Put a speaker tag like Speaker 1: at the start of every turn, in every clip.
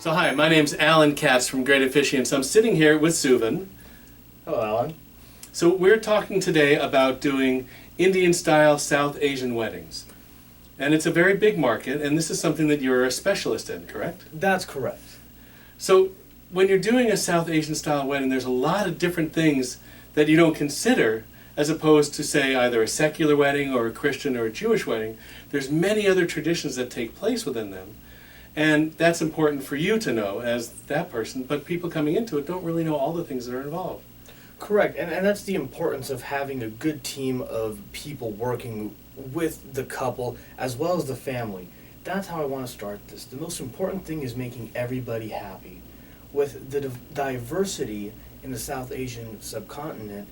Speaker 1: So hi, my name's Alan Katz from Great Officiants. I'm sitting here with Suvin.
Speaker 2: Hello, Alan.
Speaker 1: So we're talking today about doing Indian-style South Asian weddings. And it's a very big market, and this is something that you're a specialist in, correct?
Speaker 2: That's correct.
Speaker 1: So when you're doing a South Asian-style wedding, there's a lot of different things that you don't consider as opposed to, say, either a secular wedding or a Christian or a Jewish wedding. There's many other traditions that take place within them. And that's important for you to know as that person, but people coming into it don't really know all the things that are involved.
Speaker 2: Correct, and that's the importance of having a good team of people working with the couple as well as the family. That's how I want to start this. The most important thing is making everybody happy. With the diversity in the South Asian subcontinent,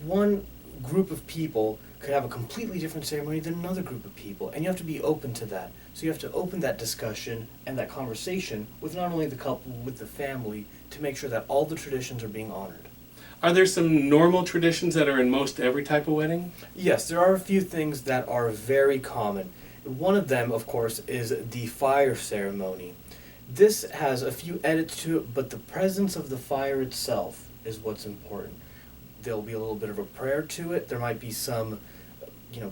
Speaker 2: one group of people could have a completely different ceremony than another group of people, and you have to be open to that. So you have to open that discussion and that conversation with not only the couple, with the family, to make sure that all the traditions are being honored.
Speaker 1: Are there some normal traditions that are in most every type of wedding?
Speaker 2: Yes, there are a few things that are very common. One of them, of course, is the fire ceremony. This has a few edits to it, but the presence of the fire itself is what's important. There'll be a little bit of a prayer to it. There might be some,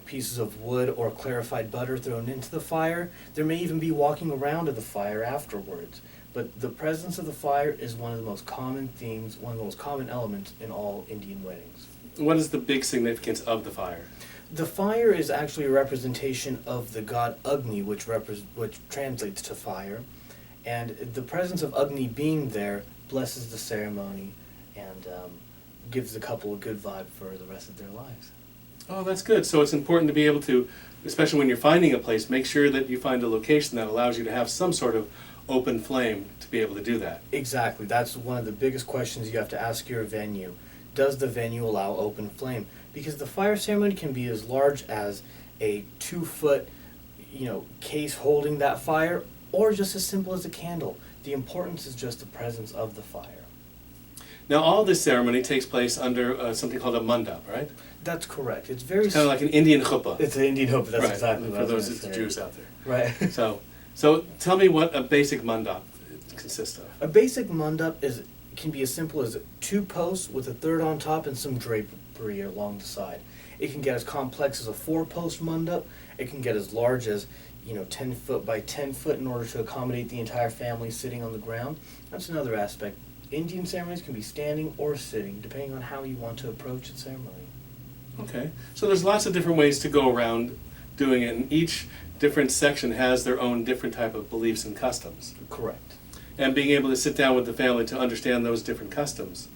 Speaker 2: pieces of wood or clarified butter thrown into the fire. There may even be walking around to the fire afterwards. But the presence of the fire is one of the most common themes, one of the most common elements in all Indian weddings.
Speaker 1: What is the big significance of the fire?
Speaker 2: The fire is actually a representation of the god Agni, which translates to fire. And the presence of Agni being there blesses the ceremony and gives the couple a good vibe for the rest of their lives.
Speaker 1: Oh, that's good. So it's important to be able to, especially when you're finding a place, make sure that you find a location that allows you to have some sort of open flame to be able to do that.
Speaker 2: Exactly. That's one of the biggest questions you have to ask your venue. Does the venue allow open flame? Because the fire ceremony can be as large as a 2-foot, case holding that fire, or just as simple as a candle. The importance is just the presence of the fire.
Speaker 1: Now, all this ceremony takes place under something called a mandap, right?
Speaker 2: That's correct. It's
Speaker 1: Kind of like an Indian chuppah.
Speaker 2: It's an Indian chuppah. That's
Speaker 1: right.
Speaker 2: exactly what
Speaker 1: for
Speaker 2: I was
Speaker 1: those
Speaker 2: going to say.
Speaker 1: Jews out there.
Speaker 2: Right.
Speaker 1: So tell me what a basic mandap consists of.
Speaker 2: A basic mandap can be as simple as 2 posts with a third on top and some drapery along the side. It can get as complex as a 4-post mandap. It can get as large as 10 foot by 10 foot in order to accommodate the entire family sitting on the ground. That's another aspect. Indian ceremonies can be standing or sitting, depending on how you want to approach the ceremony.
Speaker 1: Okay, so there's lots of different ways to go around doing it, and each different section has their own different type of beliefs and customs.
Speaker 2: Correct.
Speaker 1: And being able to sit down with the family to understand those different customs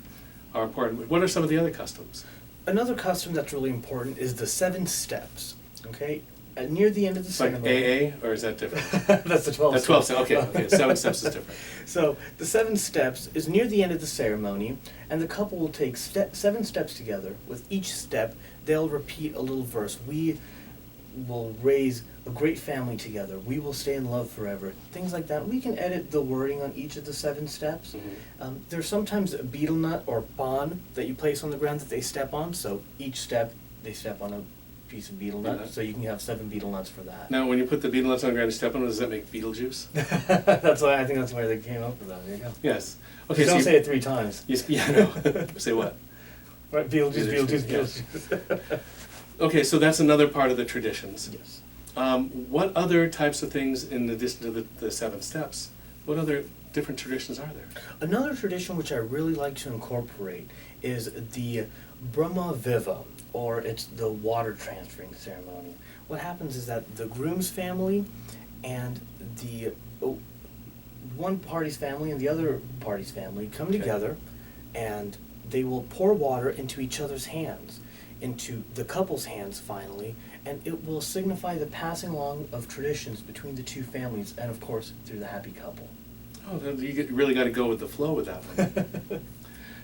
Speaker 1: are important. What are some of the other customs?
Speaker 2: Another custom that's really important is the 7 steps. Okay, near the end of the ceremony.
Speaker 1: Like AA, or is that different?
Speaker 2: That's the 12
Speaker 1: That's 12 steps. Okay, 7 steps is different.
Speaker 2: So the 7 steps is near the end of the ceremony, and the couple will take 7 steps together. With each step, they'll repeat a little verse. We will raise a great family together. We will stay in love forever. Things like that. We can edit the wording on each of the 7 steps.
Speaker 1: Mm-hmm.
Speaker 2: There's sometimes a betel nut or pan that you place on the ground that they step on. So each step, they step on a piece of betel nut. So you can have 7 betel nuts for that.
Speaker 1: Now, when you put the betel nuts on the ground and step on it, does that make betel juice?
Speaker 2: That's why I think that's why they came up with that. There you go.
Speaker 1: Yes.
Speaker 2: Okay,
Speaker 1: Okay.
Speaker 2: don't say it 3 times.
Speaker 1: Yeah, no. Say what?
Speaker 2: Right, Beetlejuice,
Speaker 1: Beetlejuice,
Speaker 2: Beetlejuice.
Speaker 1: Okay, so that's another part of the traditions.
Speaker 2: Yes.
Speaker 1: What other types of things, in addition to the 7 steps, what other different traditions are there?
Speaker 2: Another tradition which I really like to incorporate is the Brahma Viva, or it's the water transferring ceremony. What happens is that the groom's family and the one party's family and the other party's family come together, and they will pour water into each other's hands, into the couple's hands finally, and it will signify the passing along of traditions between the 2 families and, of course, through the happy couple.
Speaker 1: Oh, you really got to go with the flow with that one.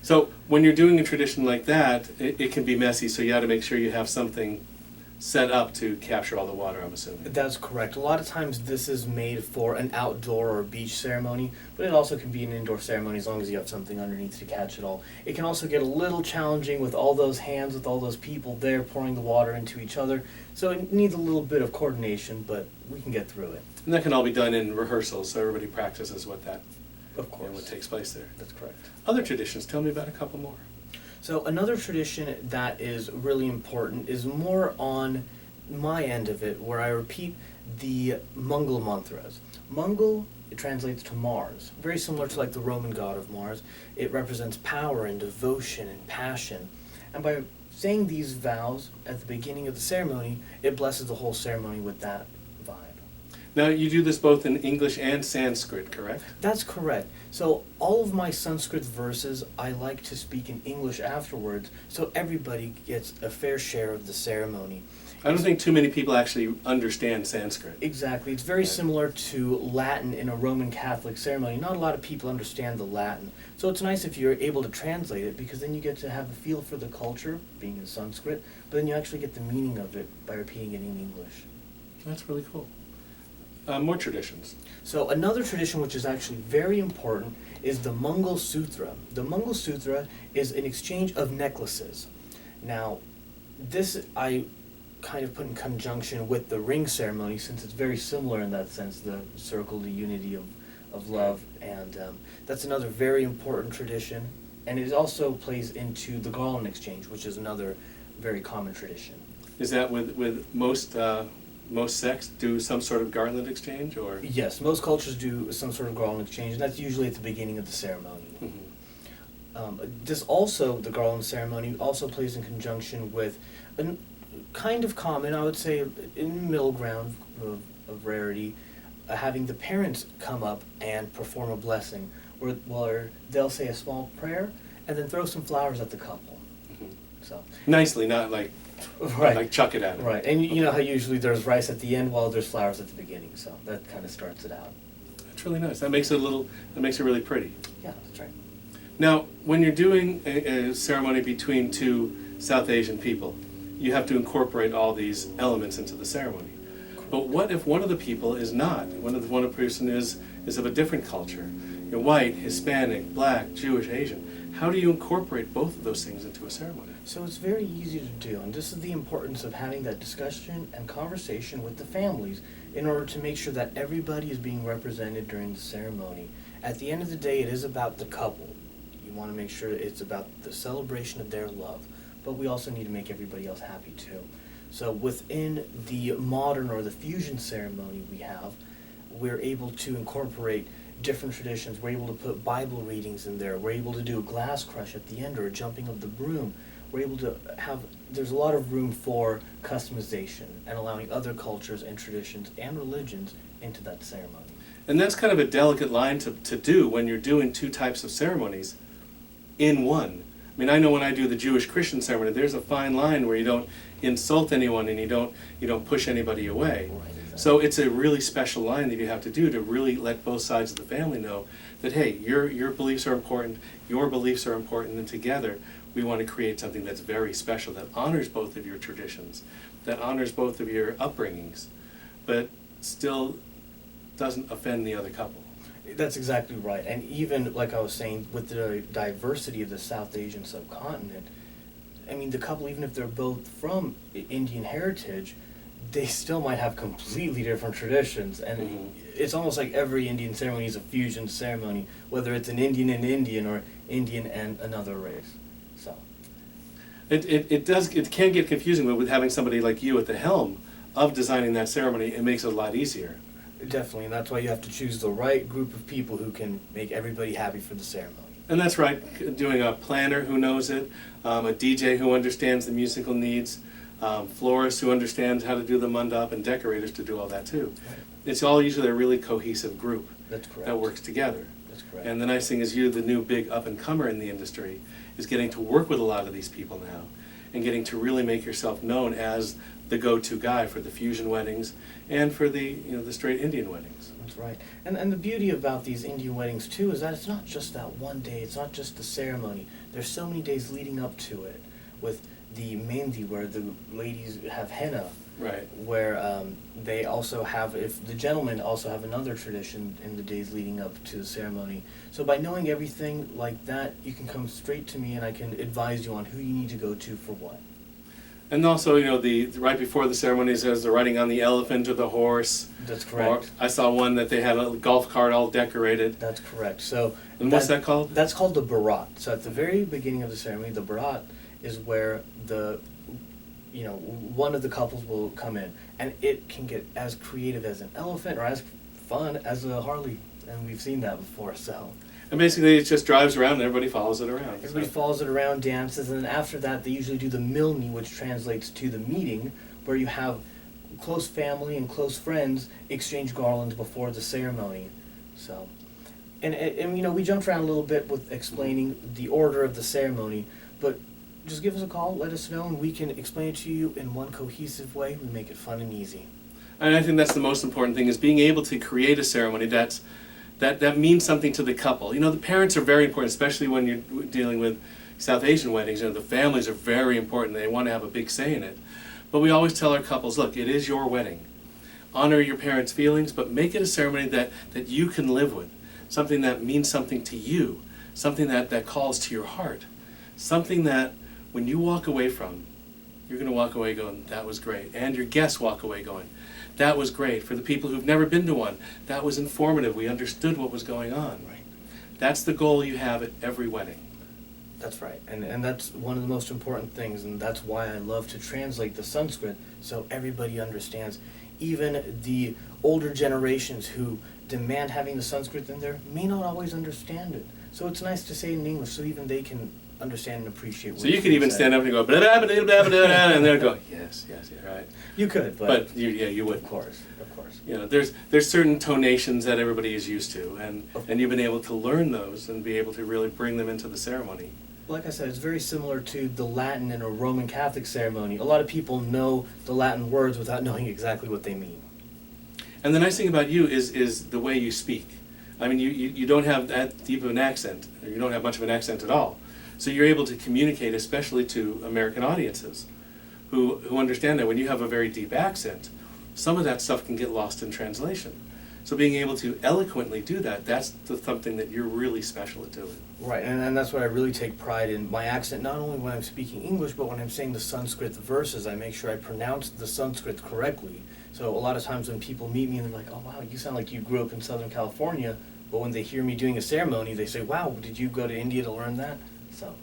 Speaker 1: So when you're doing a tradition like that, it can be messy, so you got to make sure you have something set up to capture all the water, I'm assuming.
Speaker 2: That's correct. A lot of times this is made for an outdoor or beach ceremony, but it also can be an indoor ceremony as long as you have something underneath to catch it all. It can also get a little challenging with all those hands, with all those people there pouring the water into each other. So it needs a little bit of coordination, but we can get through it.
Speaker 1: And that can all be done in rehearsals, so everybody practices what
Speaker 2: Of
Speaker 1: takes place there.
Speaker 2: That's correct.
Speaker 1: Other traditions, tell me about a couple more.
Speaker 2: So another tradition that is really important is more on my end of it, where I repeat the Mangal mantras. Mangal, it translates to Mars, very similar to like the Roman god of Mars. It represents power and devotion and passion. And by saying these vows at the beginning of the ceremony, it blesses the whole ceremony with that vibe.
Speaker 1: Now, you do this both in English and Sanskrit, correct?
Speaker 2: That's correct. So all of my Sanskrit verses, I like to speak in English afterwards, so everybody gets a fair share of the ceremony.
Speaker 1: I don't think too many people actually understand Sanskrit.
Speaker 2: Exactly. It's very similar to Latin in a Roman Catholic ceremony. Not a lot of people understand the Latin. So it's nice if you're able to translate it, because then you get to have a feel for the culture, being in Sanskrit, but then you actually get the meaning of it by repeating it in English.
Speaker 1: That's really cool. More traditions.
Speaker 2: So another tradition which is actually very important is the Mangal Sutra. The Mangal Sutra is an exchange of necklaces. Now, this I kind of put in conjunction with the ring ceremony, since it's very similar in that sense, the circle, the unity of love, and that's another very important tradition. And it also plays into the garland exchange, which is another very common tradition.
Speaker 1: Is that with most sects do some sort of garland exchange, or?
Speaker 2: Yes, most cultures do some sort of garland exchange, and that's usually at the beginning of the ceremony. The garland ceremony also plays in conjunction with a kind of common, I would say, in middle ground of rarity, having the parents come up and perform a blessing, where they'll say a small prayer and then throw some flowers at the couple. So
Speaker 1: Nicely, not like
Speaker 2: right.
Speaker 1: like chuck it at them.
Speaker 2: Right, and you know how usually there's rice at the end while there's flowers at the beginning, so that kind of starts it out.
Speaker 1: That's really nice. That makes it really pretty.
Speaker 2: Yeah, that's right.
Speaker 1: Now, when you're doing a ceremony between two South Asian people, you have to incorporate all these elements into the ceremony. But what if one of the people is not? One of the person is of a different culture? You're white, Hispanic, black, Jewish, Asian. How do you incorporate both of those things into a ceremony?
Speaker 2: So it's very easy to do, and this is the importance of having that discussion and conversation with the families in order to make sure that everybody is being represented during the ceremony. At the end of the day, it is about the couple. You want to make sure it's about the celebration of their love, but we also need to make everybody else happy too. So within the modern or the fusion ceremony we're able to incorporate different traditions. We're able to put Bible readings in there. We're able to do a glass crush at the end or a jumping of the broom. We're able to there's a lot of room for customization and allowing other cultures and traditions and religions into that ceremony.
Speaker 1: And that's kind of a delicate line to do when you're doing two types of ceremonies in one. I mean, I know when I do the Jewish Christian ceremony, there's a fine line where you don't insult anyone and you don't push anybody away.
Speaker 2: Right, exactly.
Speaker 1: So it's a really special line that you have to do to really let both sides of the family know that, hey, your beliefs are important, your beliefs are important, and together we want to create something that's very special, that honors both of your traditions, that honors both of your upbringings, but still doesn't offend the other couple.
Speaker 2: That's exactly right. And even, like I was saying, with the diversity of the South Asian subcontinent, I mean, the couple, even if they're both from Indian heritage, they still might have completely different traditions. And it's almost like every Indian ceremony is a fusion ceremony, whether it's an Indian and Indian or Indian and another race. So
Speaker 1: It can get confusing, but with having somebody like you at the helm of designing that ceremony, it makes it a lot easier.
Speaker 2: definitely, and that's why you have to choose the right group of people who can make everybody happy for the ceremony.
Speaker 1: And that's right, doing a planner who knows it, a DJ who understands the musical needs, florists who understands how to do the mandap, and decorators to do all that too.
Speaker 2: Right.
Speaker 1: It's all usually a really cohesive group
Speaker 2: That's correct.
Speaker 1: that works together.
Speaker 2: That's correct.
Speaker 1: And the nice thing is you, the new big up-and-comer in the industry, is getting to work with a lot of these people now and getting to really make yourself known as the go-to guy for the fusion weddings and for the the straight Indian weddings.
Speaker 2: That's right. And the beauty about these Indian weddings too is that it's not just that one day, it's not just the ceremony. There's so many days leading up to it with the mehndi, where the ladies have henna,
Speaker 1: Right.
Speaker 2: where they also have, if the gentlemen also have another tradition in the days leading up to the ceremony. So by knowing everything like that, you can come straight to me and I can advise you on who you need to go to for what.
Speaker 1: And also, the right before the ceremony says the riding on the elephant or the horse.
Speaker 2: That's correct.
Speaker 1: Or I saw one that they had a golf cart all decorated.
Speaker 2: That's correct. So
Speaker 1: And what's that called?
Speaker 2: That's called the barat. So at the very beginning of the ceremony, the barat is where one of the couples will come in, and it can get as creative as an elephant or as fun as a Harley, and we've seen that before. So
Speaker 1: And basically, it just drives around and everybody follows it around.
Speaker 2: everybody
Speaker 1: so.
Speaker 2: follows it around, dances, and then after that, they usually do the milni, which translates to the meeting, where you have close family and close friends exchange garlands before the ceremony. So, and we jumped around a little bit with explaining the order of the ceremony, but just give us a call, let us know, and we can explain it to you in one cohesive way. We make it fun and easy.
Speaker 1: And I think that's the most important thing, is being able to create a ceremony that means something to the couple. The parents are very important, especially when you're dealing with South Asian weddings. The families are very important. They want to have a big say in it. But we always tell our couples, look, it is your wedding. Honor your parents' feelings, but make it a ceremony that you can live with. Something that means something to you. Something that calls to your heart. Something that when you walk away from, you're going to walk away going, that was great. And your guests walk away going, that was great. For the people who've never been to one, that was informative. We understood what was going on.
Speaker 2: Right.
Speaker 1: That's the goal you have at every wedding.
Speaker 2: That's right, and that's one of the most important things, and that's why I love to translate the Sanskrit so everybody understands. Even the older generations who demand having the Sanskrit in there may not always understand it. So it's nice to say it in English so even they can understand and appreciate what
Speaker 1: So you could even stand up and go, blah, blah, blah, blah, blah, blah, and they'll go, yes, right.
Speaker 2: You could,
Speaker 1: But you would.
Speaker 2: Of course.
Speaker 1: There's certain tonations that everybody is used to, and you've been able to learn those and be able to really bring them into the ceremony.
Speaker 2: Like I said, it's very similar to the Latin in a Roman Catholic ceremony. A lot of people know the Latin words without knowing exactly what they mean.
Speaker 1: And the nice thing about you is the way you speak. I mean, you don't have that deep of an accent, or you don't have much of an accent at all. So you're able to communicate, especially to American audiences, who understand that when you have a very deep accent, some of that stuff can get lost in translation. So being able to eloquently do that, that's something that you're really special at doing.
Speaker 2: Right, and that's what I really take pride in. My accent, not only when I'm speaking English, but when I'm saying the Sanskrit verses, I make sure I pronounce the Sanskrit correctly. So a lot of times when people meet me and they're like, oh wow, you sound like you grew up in Southern California, but when they hear me doing a ceremony, they say, wow, did you go to India to learn that? So.
Speaker 1: Well,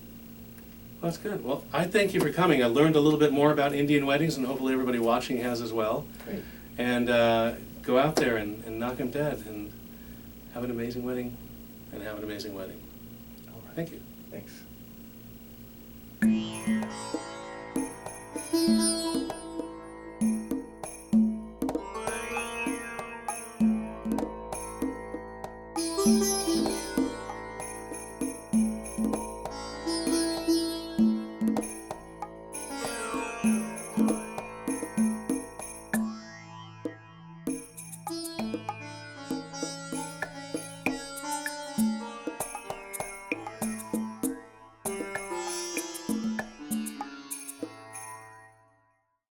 Speaker 1: that's good. Well, I thank you for coming. I learned a little bit more about Indian weddings, and hopefully everybody watching has as well.
Speaker 2: Great.
Speaker 1: And go out there and knock them dead and have an amazing wedding and have an amazing wedding.
Speaker 2: All right.
Speaker 1: Thank you.
Speaker 2: Thanks.
Speaker 3: Thank you.